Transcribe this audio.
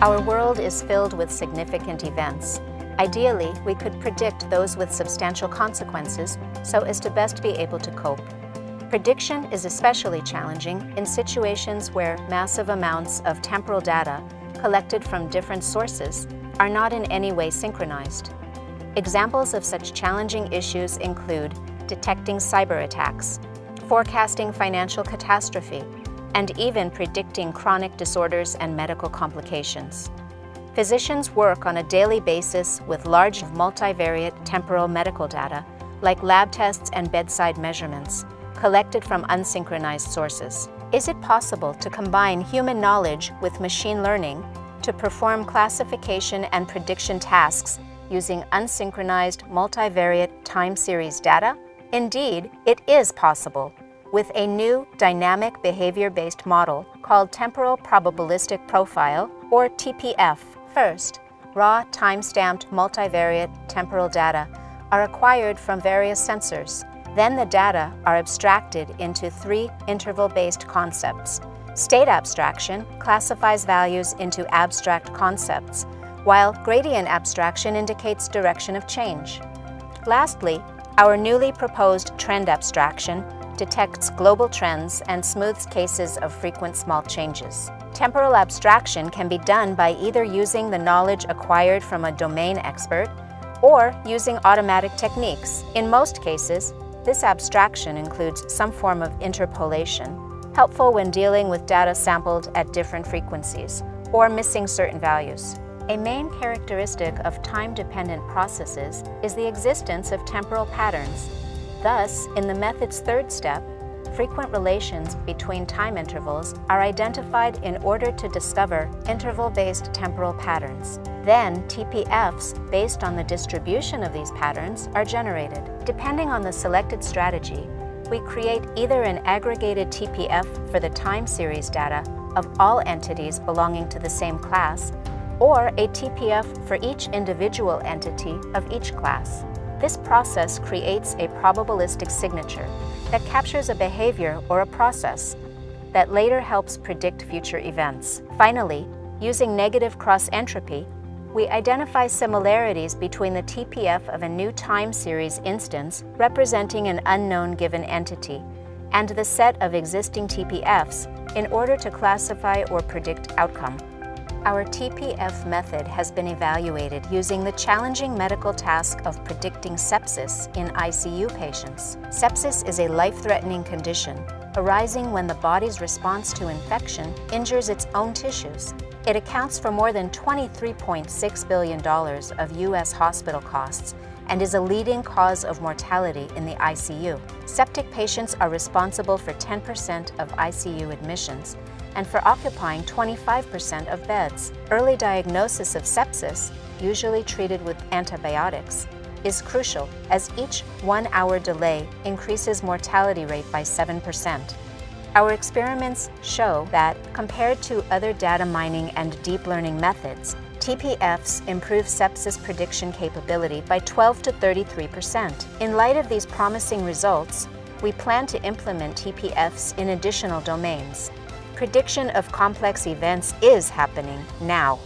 Our world is filled with significant events. Ideally, we could predict those with substantial consequences so as to best be able to cope. Prediction is especially challenging in situations where massive amounts of temporal data collected from different sources are not in any way synchronized. Examples of such challenging issues include detecting cyber attacks, forecasting financial catastrophe, and even predicting chronic disorders and medical complications. Physicians work on a daily basis with large multivariate temporal medical data, like lab tests and bedside measurements, collected from unsynchronized sources. Is it possible to combine human knowledge with machine learning to perform classification and prediction tasks using unsynchronized multivariate time series data? Indeed, it is possible with a new dynamic behavior-based model called Temporal Probabilistic Profile, or TPF. First, raw time-stamped multivariate temporal data are acquired from various sensors. Then the data are abstracted into 3 interval-based concepts. State abstraction classifies values into abstract concepts, while gradient abstraction indicates direction of change. Lastly, our newly proposed trend abstraction detects global trends and smooths cases of frequent small changes. Temporal abstraction can be done by either using the knowledge acquired from a domain expert or using automatic techniques. In most cases, this abstraction includes some form of interpolation, helpful when dealing with data sampled at different frequencies or missing certain values. A main characteristic of time-dependent processes is the existence of temporal patterns. Thus, in the method's third step, frequent relations between time intervals are identified in order to discover interval-based temporal patterns. Then, TPFs based on the distribution of these patterns are generated. Depending on the selected strategy, we create either an aggregated TPF for the time series data of all entities belonging to the same class, or a TPF for each individual entity of each class. This process creates a probabilistic signature that captures a behavior or a process that later helps predict future events. Finally, using negative cross-entropy, we identify similarities between the TPF of a new time series instance representing an unknown given entity and the set of existing TPFs in order to classify or predict outcome. Our TPF method has been evaluated using the challenging medical task of predicting sepsis in ICU patients. Sepsis is a life-threatening condition arising when the body's response to infection injures its own tissues. It accounts for more than $23.6 billion of U.S. hospital costs and is a leading cause of mortality in the ICU. Septic patients are responsible for 10% of ICU admissions and for occupying 25% of beds. Early diagnosis of sepsis, usually treated with antibiotics, is crucial as each 1-hour delay increases mortality rate by 7%. Our experiments show that, compared to other data mining and deep learning methods, TPFs improve sepsis prediction capability by 12 to 33%. In light of these promising results, we plan to implement TPFs in additional domains. Prediction of complex events is happening now.